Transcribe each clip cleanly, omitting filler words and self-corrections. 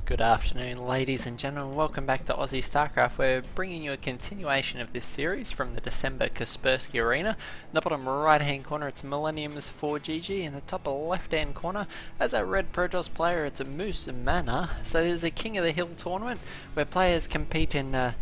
Good afternoon, ladies and gentlemen. Welcome back to Aussie Starcraft. We're bringing you a continuation of this series from the December Kaspersky Arena. In the bottom right hand corner it's Millennium's ForGG. In the top left hand corner, as a Red Protoss player, it's a MouzMana. So there's a King of the Hill tournament where players compete in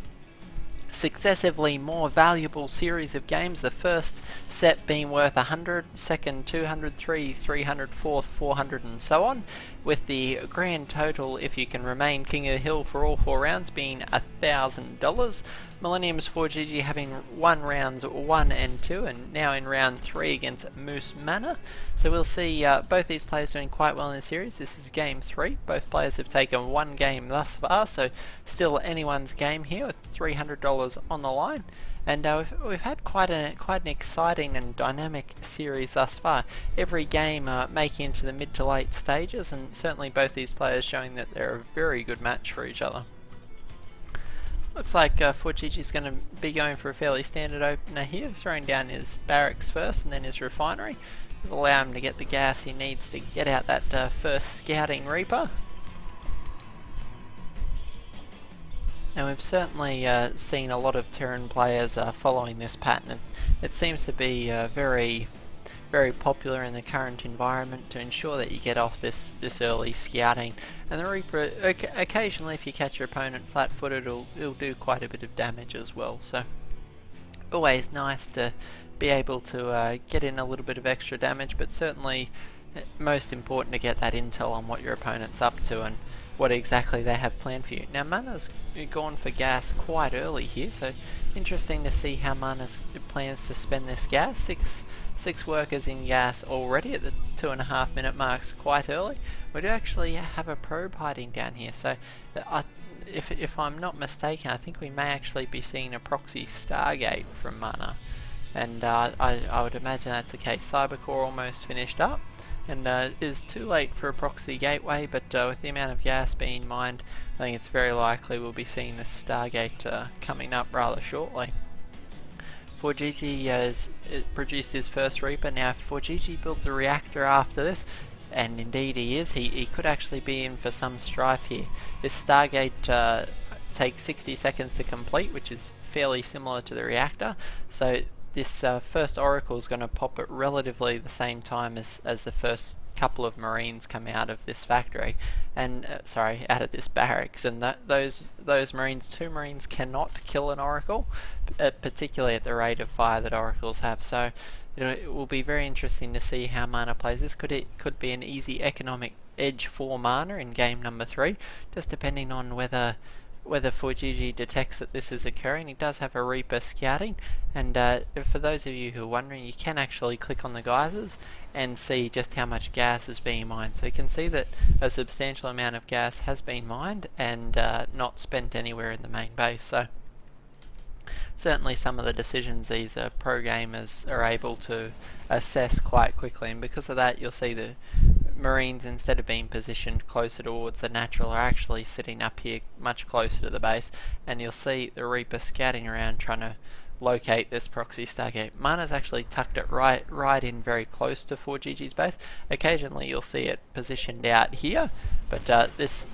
successively more valuable series of games. The first set being worth 100, second 200, 300, fourth 400 and so on, with the grand total, if you can remain King of the Hill for all 4 rounds, being $1,000. Millennium's ForGG having won rounds 1 and 2 and now in round 3 against MouzMana. So we'll see both these players doing quite well in the series. This is game 3. Both players have taken 1 game thus far, so still anyone's game here with $300 on the line. And we've had quite an exciting and dynamic series thus far. Every game making into the mid to late stages, and certainly both these players showing that they're a very good match for each other. Looks like ForGG is going to be going for a fairly standard opener here, throwing down his barracks first and then his refinery. This will allow him to get the gas he needs to get out that first scouting Reaper. And we've certainly seen a lot of Terran players following this pattern. It seems to be very popular in the current environment to ensure that you get off this early scouting. And the Reaper, occasionally if you catch your opponent flat-footed, it'll do quite a bit of damage as well. So always nice to be able to get in a little bit of extra damage, but certainly most important to get that intel on what your opponent's up to and what exactly they have planned for you. Now Mana's gone for gas quite early here, so interesting to see how Mana's plans to spend this gas. Six workers in gas already at the 2.5 minute marks, quite early. We do actually have a probe hiding down here, so if I'm not mistaken, I think we may actually be seeing a proxy Stargate from Mana, and I would imagine that's the case. Cybercore almost finished up, and it is too late for a proxy gateway, but with the amount of gas being mined, I think it's very likely we'll be seeing this Stargate coming up rather shortly. ForGG has produced his first Reaper. Now if ForGG builds a reactor after this, and indeed he is, he could actually be in for some strife here. This Stargate takes 60 seconds to complete, which is fairly similar to the reactor, so this first Oracle is going to pop at relatively the same time as the first couple of Marines come out of this factory, and out of this barracks, and those Marines, 2 Marines cannot kill an Oracle, particularly at the rate of fire that Oracles have. So it will be very interesting to see how Mana plays this. Could be an easy economic edge for Mana in game number 3, just depending on whether ForGG detects that this is occurring. He does have a Reaper scouting, and for those of you who are wondering, you can actually click on the geysers and see just how much gas is being mined. So you can see that a substantial amount of gas has been mined and not spent anywhere in the main base. So certainly some of the decisions these pro gamers are able to assess quite quickly, and because of that you'll see the Marines, instead of being positioned closer towards the natural, are actually sitting up here much closer to the base, and you'll see the Reaper scouting around trying to locate this proxy Stargate. Mana's actually tucked it right in very close to ForGG's base. Occasionally you'll see it positioned out here, but this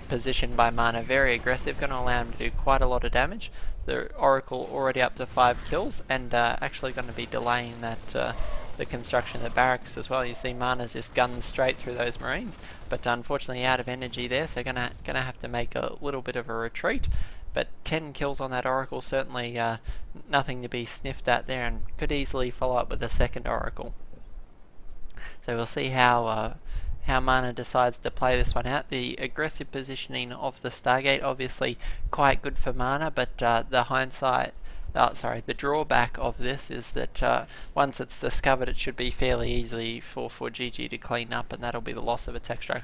position by Mana very aggressive, going to allow him to do quite a lot of damage. The Oracle already up to 5 kills, and actually going to be delaying that the construction of the barracks as well. You see Mana's just gunned straight through those Marines, but unfortunately out of energy there, so gonna have to make a little bit of a retreat. But 10 kills on that Oracle, certainly nothing to be sniffed at there, and could easily follow up with a second Oracle. So we'll see how Mana decides to play this one out. The aggressive positioning of the Stargate obviously quite good for Mana, but the drawback of this is that once it's discovered, it should be fairly easy for ForGG to clean up, and that'll be the loss of its extra.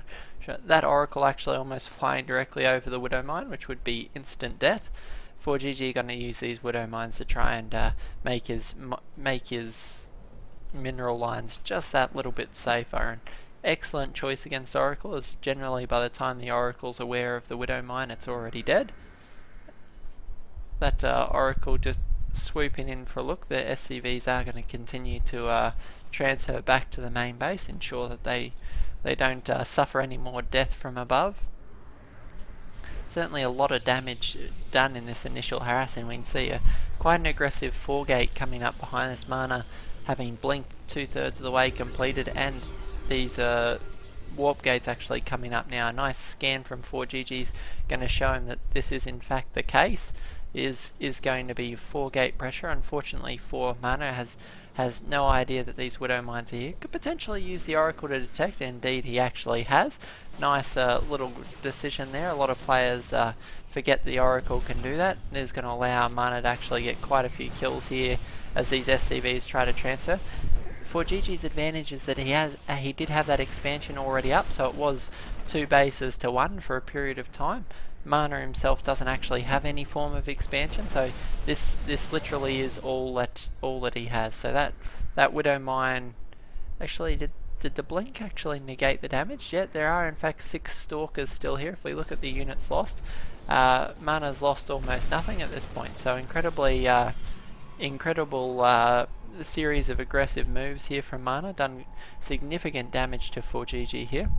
That Oracle actually almost flying directly over the Widow Mine, which would be instant death. ForGG are going to use these Widow Mines to try and make his mineral lines just that little bit safer. And excellent choice against Oracle, as generally by the time the Oracle's aware of the Widow Mine, it's already dead. That Oracle just swooping in for a look. The SCVs are going to continue to transfer back to the main base, ensure that they don't suffer any more death from above. certainly a lot of damage done in this initial harassing. We can see quite an aggressive 4-gate coming up behind this. Mana having blinked 2/3 of the way completed, and these warp gates actually coming up now. A nice scan from ForGG's going to show him that this is in fact the case. Is going to be 4-gate pressure. Unfortunately for Mana, has no idea that these Widow Mines are here. Could potentially use the Oracle to detect, indeed he actually has. Nice little decision there. A lot of players forget the Oracle can do that. It is going to allow Mana to actually get quite a few kills here as these SCVs try to transfer. ForGG's advantage is that he did have that expansion already up, so it was 2 bases to 1 for a period of time. Mana himself doesn't actually have any form of expansion, so this literally is all that he has. So that Widow Mine actually did the blink actually negate the damage? Yet there are in fact 6 Stalkers still here. If we look at the units lost, Mana's lost almost nothing at this point. So incredible series of aggressive moves here from Mana, done significant damage to ForGG here.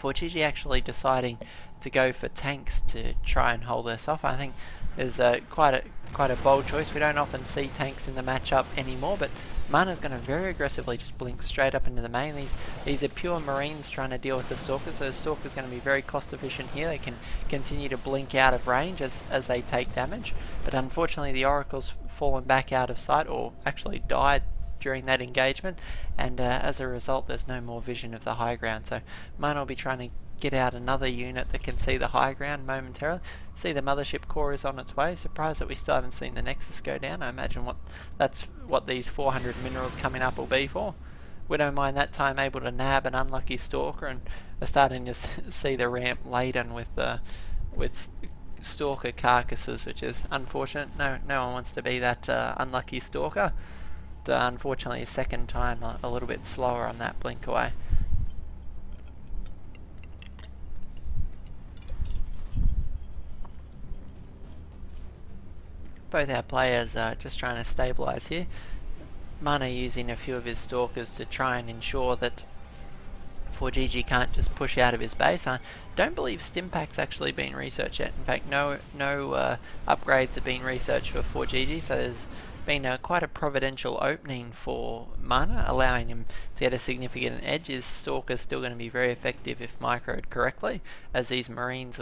ForGG actually deciding to go for tanks to try and hold us off. I think is quite a bold choice. We don't often see tanks in the matchup anymore, but Mana's going to very aggressively just blink straight up into the main. These are pure Marines trying to deal with the Stalkers, so the Stalker's going to be very cost efficient here. They can continue to blink out of range as they take damage, but unfortunately the Oracle's fallen back out of sight, or actually died during that engagement, and as a result there's no more vision of the high ground. So Mana will be trying to get out another unit that can see the high ground momentarily. See the mothership core is on its way. Surprised that we still haven't seen the Nexus go down. I imagine that's what these 400 minerals coming up will be for. We don't mind that time able to nab an unlucky Stalker, and we're starting to see the ramp laden with Stalker carcasses, which is unfortunate. No one wants to be that unlucky Stalker. Unfortunately, a second time a little bit slower on that blink away. Both our players are just trying to stabilise here. Mana using a few of his Stalkers to try and ensure that ForGG can't just push out of his base. I don't believe Stimpak's actually been researched yet. In fact, no upgrades have been researched for ForGG, so there's been quite a providential opening for Mana, allowing him to get a significant edge. His Stalker's still going to be very effective if microed correctly, as these Marines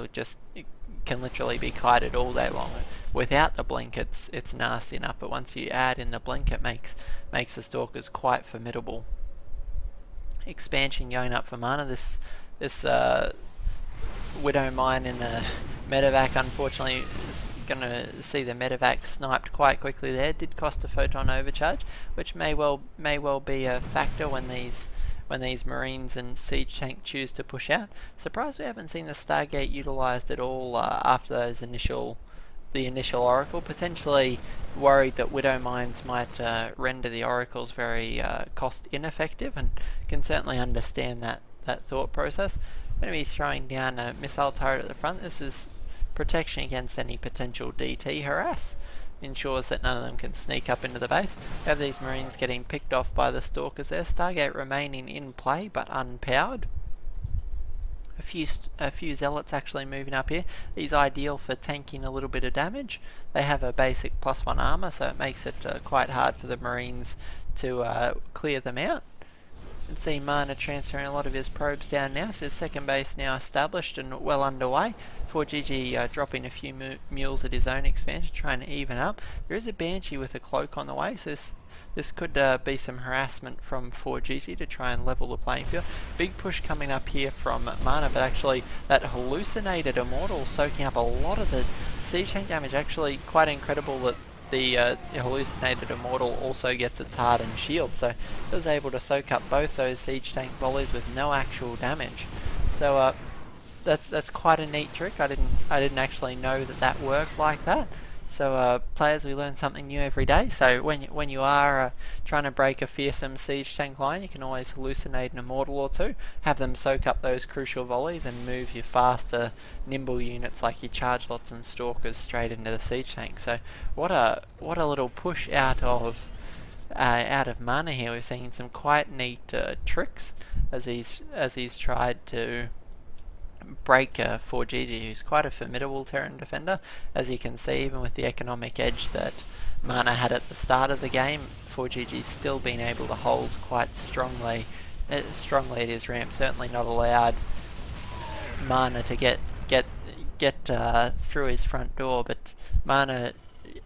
can literally be kited all day long. Without the blink, it's nasty enough, but once you add in the blink, it makes the Stalkers quite formidable. Expansion going up for Mana. This Widow Mine in the medevac, unfortunately, is going to see the medevac sniped quite quickly there. Did cost a photon overcharge, which may well be a factor when these Marines and Siege Tank choose to push out. Surprised we haven't seen the Stargate utilised at all after those the initial Oracle. Potentially worried that Widow Mines might render the Oracles very cost ineffective, and can certainly understand that thought process. Going to be throwing down a missile turret at the front. This is protection against any potential DT harass. Ensures that none of them can sneak up into the base. We have these Marines getting picked off by the Stalkers there. Stargate remaining in play but unpowered. A few Zealots actually moving up here. These ideal for tanking a little bit of damage. They have a basic +1 armor, so it makes it quite hard for the Marines to clear them out. You can see Mana transferring a lot of his probes down now, so his second base now established and well underway. ForGG dropping a few mules at his own expansion, trying to even up. There is a Banshee with a cloak on the way, so this could be some harassment from ForGG to try and level the playing field. Big push coming up here from Mana, but actually that hallucinated Immortal soaking up a lot of the Siege Tank damage. Actually quite incredible that the hallucinated Immortal also gets its hardened shield, so it was able to soak up both those Siege Tank volleys with no actual damage. So that's quite a neat trick. I didn't actually know that worked like that. So players, we learn something new every day. So when you are trying to break a fearsome Siege Tank line, you can always hallucinate an Immortal or two, have them soak up those crucial volleys, and move your faster, nimble units like your Charge Lots and Stalkers straight into the Siege Tank. So what a little push out of Mana here. We've seen some quite neat tricks as he's tried to break ForGG, who's quite a formidable Terran defender. As you can see, even with the economic edge that Mana had at the start of the game, ForGG's still been able to hold quite strongly at his ramp. Certainly not allowed Mana to get through his front door, but Mana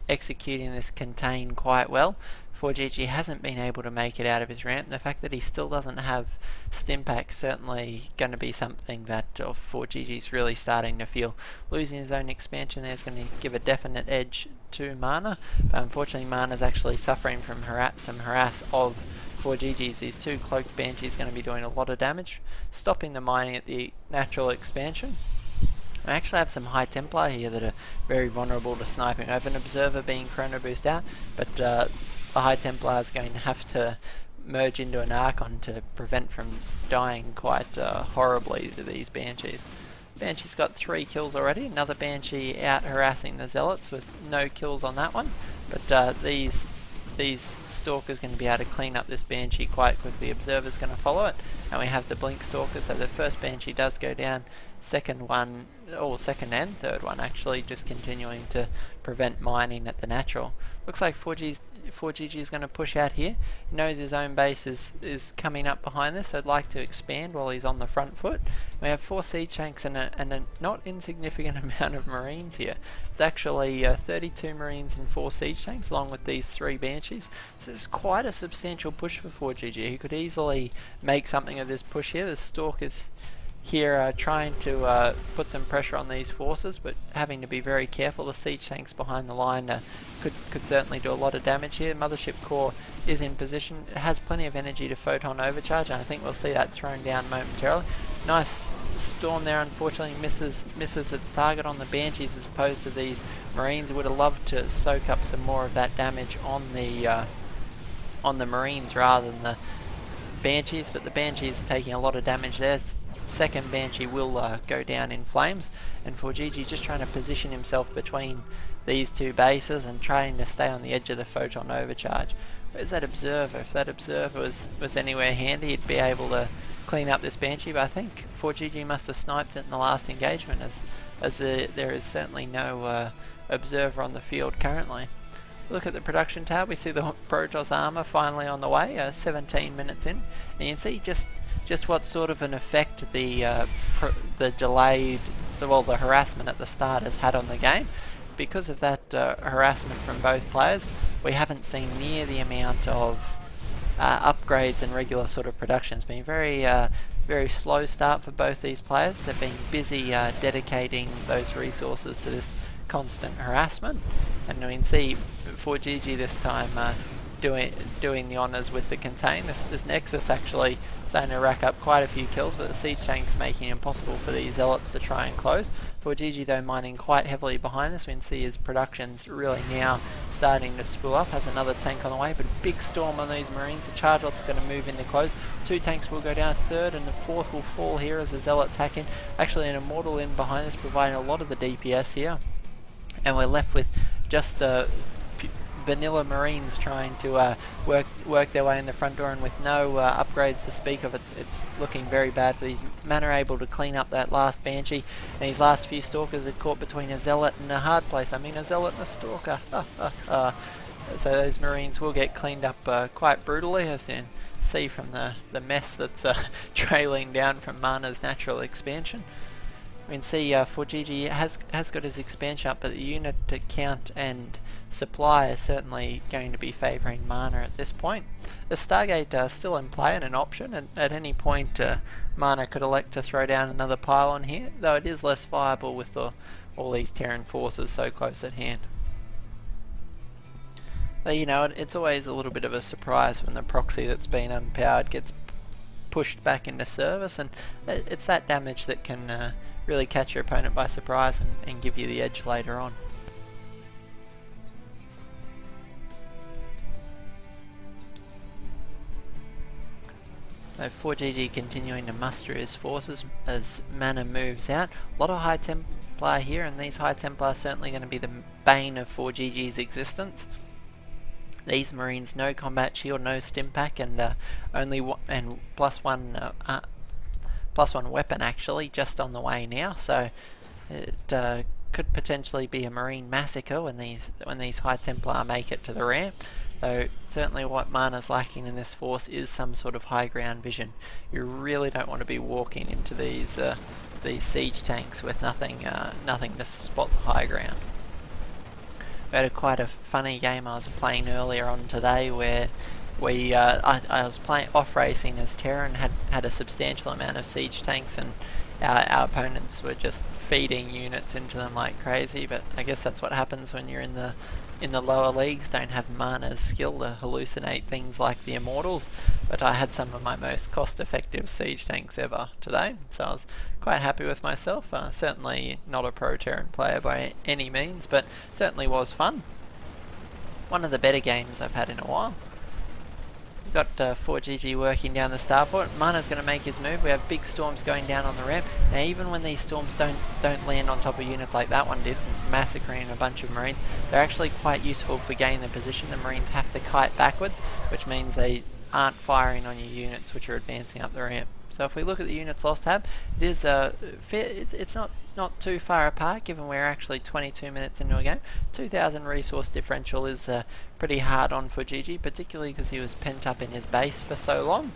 executing this contain quite well. ForGG hasn't been able to make it out of his ramp, and the fact that he still doesn't have Stimpack certainly going to be something that ForGG's really starting to feel. Losing his own expansion there is going to give a definite edge to Mana, but unfortunately Mana's actually suffering from some harass of ForGG's. These two cloaked banshees going to be doing a lot of damage, stopping the mining at the natural expansion. I actually have some High Templar here that are very vulnerable to sniping. I have an Observer being Chrono Boost out, but the High Templar is going to have to merge into an Archon to prevent from dying quite horribly to these Banshees. Banshee's got 3 kills already, another Banshee out harassing the Zealots with no kills on that one, but these Stalkers going to be able to clean up this Banshee quite quickly. Observer's going to follow it, and we have the Blink Stalker, so the first Banshee does go down, second and third one actually just continuing to prevent mining at the natural. Looks like 4GG is going to push out here. He knows his own base is coming up behind this, so I'd like to expand while he's on the front foot. We have 4 siege tanks and a not insignificant amount of marines here. It's actually 32 marines and 4 siege tanks along with these 3 banshees. So it's quite a substantial push for 4GG. He could easily make something of this push here. The Stalkers here trying to put some pressure on these forces, but having to be very careful. The siege tanks behind the line could certainly do a lot of damage here. Mothership Core is in position. It has plenty of energy to photon overcharge, and I think we'll see that thrown down momentarily. Nice storm there, unfortunately misses its target on the Banshees as opposed to these Marines. Would have loved to soak up some more of that damage on the Marines rather than the Banshees, but the Banshees taking a lot of damage there. Second Banshee will go down in flames, and ForGG just trying to position himself between these 2 bases and trying to stay on the edge of the photon overcharge. Where's that Observer? If that Observer was anywhere handy, he'd be able to clean up this Banshee, but I think ForGG must have sniped it in the last engagement, as there is certainly no Observer on the field currently. Look at the production tab, we see the Protoss armor finally on the way, 17 minutes in, and you can see just what sort of an effect the harassment at the start has had on the game. Because of that harassment from both players, we haven't seen near the amount of upgrades and regular sort of production. It's been very slow start for both these players. They've been busy dedicating those resources to this constant harassment, and we can see 4GG this time doing the honours with the contain. This Nexus actually starting to rack up quite a few kills, but the siege tanks making it impossible for these Zealots to try and close. 4GG though mining quite heavily behind this. We can see his production's really now starting to spool up. Has another tank on the way, but a big storm on these Marines. The charge lot's going to move in to close. 2 tanks will go down, third and the fourth will fall here as the Zealots hack in. Actually an Immortal in behind us providing a lot of the DPS here, and we're left with just vanilla Marines trying to work their way in the front door, and with no upgrades to speak of. It's looking very bad for these. Mana are able to clean up that last Banshee, and these last few Stalkers are caught between a Zealot and a hard place. I mean a Zealot and a Stalker. So those Marines will get cleaned up quite brutally, as you can see from the mess that's trailing down from Mana's natural expansion. We can see 4GG has got his expansion up, but the unit to count and supply is certainly going to be favouring Mana at this point. The Stargate still in play and an option, and at any point Mana could elect to throw down another pylon here, though it is less viable with all these Terran forces so close at hand. But you know, it's always a little bit of a surprise when the proxy that's been unpowered gets pushed back into service, and it's that damage that can really catch your opponent by surprise and give you the edge later on. So 4GG continuing to muster his forces as Mana moves out. A lot of High Templar here, and these High Templar are certainly going to be the bane of 4GG's existence. These Marines, no combat shield, no stim pack, and only plus one +1 weapon actually just on the way now, so it could potentially be a Marine massacre when these High Templar make it to the ramp. Though certainly what Mana's lacking in this force is some sort of high ground vision. You really don't want to be walking into these siege tanks with nothing to spot the high ground. We had quite a funny game I was playing earlier on today where I was playing off racing as Terran, had a substantial amount of siege tanks, and our opponents were just feeding units into them like crazy. But I guess that's what happens when you're in the lower leagues, don't have Mana's skill to hallucinate things like the Immortals. But I had some of my most cost-effective siege tanks ever today, so I was quite happy with myself. Certainly not a pro Terran player by any means, but certainly was fun. One of the better games I've had in a while. We've got ForGG working down the starport. Mana's going to make his move. We have big storms going down on the ramp. Now even when these storms don't land on top of units like that one did, massacring a bunch of Marines, they're actually quite useful for gaining the position. The Marines have to kite backwards, which means they aren't firing on your units which are advancing up the ramp. So if we look at the units lost tab, it is it's not too far apart, given we're actually 22 minutes into a game. 2,000 resource differential is pretty hard on ForGG, particularly because he was pent up in his base for so long.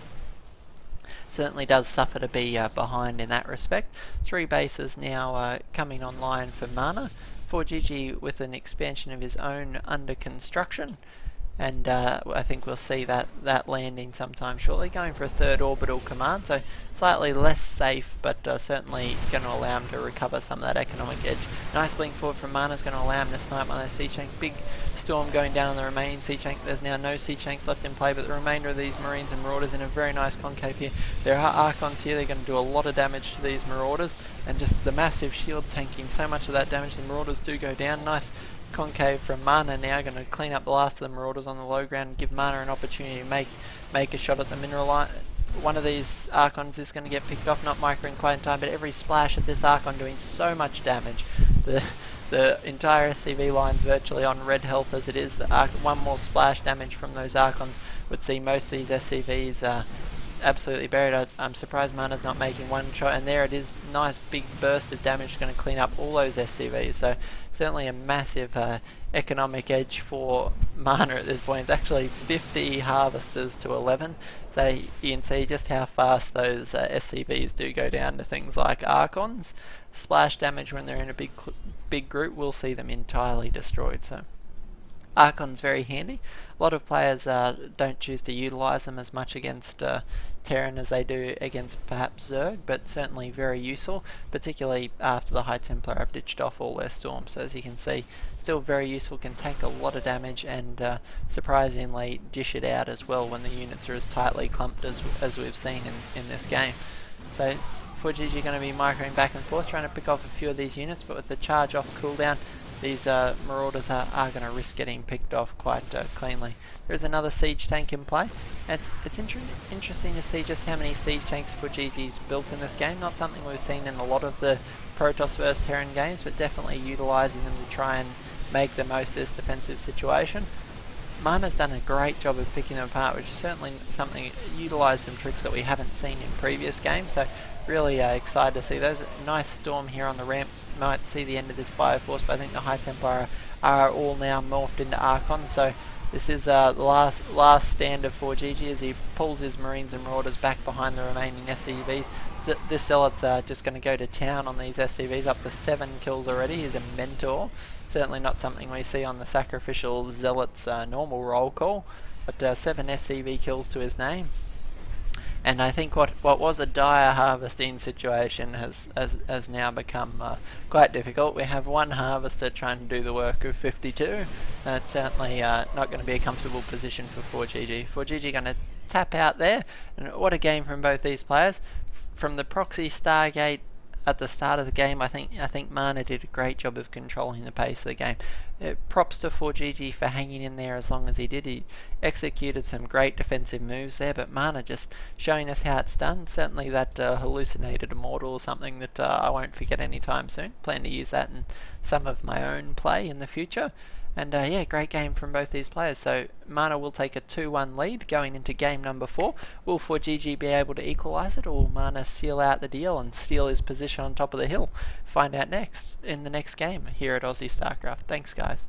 Certainly does suffer to be behind in that respect. 3 bases now coming online for Mana. ForGG with an expansion of his own under construction. And I think we'll see that landing sometime shortly, going for a 3rd orbital command, so slightly less safe, but certainly going to allow him to recover some of that economic edge. Nice blink forward from Mana is going to allow him to snipe one of those siege tanks. Big storm going down on the remaining siege tank. There's now no siege tanks left in play, but the remainder of these Marines and Marauders in a very nice concave here. There are Archons here, they're going to do a lot of damage to these Marauders, and just the massive shield tanking so much of that damage. The Marauders do go down. Nice concave from Mana now, going to clean up the last of the Marauders on the low ground and give Mana an opportunity to make a shot at the mineral line. One of these Archons is going to get picked off, not microing quite in time, but every splash of this Archon doing so much damage. The entire SCV line's virtually on red health as it is. One more splash damage from those Archons would see most of these SCVs absolutely buried. I'm surprised Mana's not making one shot, and there it is, nice big burst of damage, going to clean up all those SCVs. So certainly a massive economic edge for Mana at this point. It's actually 50 harvesters to 11, so you can see just how fast those SCVs do go down to things like Archons. Splash damage when they're in a big group will see them entirely destroyed. So Archon's very handy. A lot of players don't choose to utilise them as much against Terran as they do against perhaps Zerg, but certainly very useful, particularly after the High Templar have ditched off all their storms. So as you can see, still very useful, can take a lot of damage and surprisingly dish it out as well when the units are as tightly clumped as we've seen in this game. So ForGG going to be microing back and forth, trying to pick off a few of these units, but with the charge off cooldown, these Marauders are going to risk getting picked off quite cleanly. There is another siege tank in play. It's interesting to see just how many siege tanks ForGG's built in this game. Not something we've seen in a lot of the Protoss vs Terran games, but definitely utilising them to try and make the most of this defensive situation. Mana's done a great job of picking them apart, which is certainly something, utilised some tricks that we haven't seen in previous games, so really excited to see those. Nice storm here on the ramp. Might see the end of this Bioforce, but I think the High Templar are all now morphed into Archons, so this is the last stand of ForGG as he pulls his Marines and Marauders back behind the remaining SCVs. This Zealot's just going to go to town on these SCVs, up to 7 kills already. He's a mentor. Certainly not something we see on the Sacrificial Zealot's normal roll call, but 7 SCV kills to his name. And I think what was a dire harvesting situation has now become quite difficult. We have one harvester trying to do the work of 52. And it's certainly not going to be a comfortable position for ForGG. ForGG going to tap out there. And what a game from both these players. From the proxy Stargate at the start of the game, I think Mana did a great job of controlling the pace of the game. Props to ForGG for hanging in there as long as he did. He executed some great defensive moves there, but Mana just showing us how it's done. Certainly that hallucinated immortal is something that I won't forget anytime soon. Plan to use that in some of my own play in the future. And yeah, great game from both these players. So Mana will take a 2-1 lead going into game number 4. Will ForGG be able to equalise it, or will Mana seal out the deal and steal his position on top of the hill? Find out next in the next game here at Aussie StarCraft. Thanks, guys.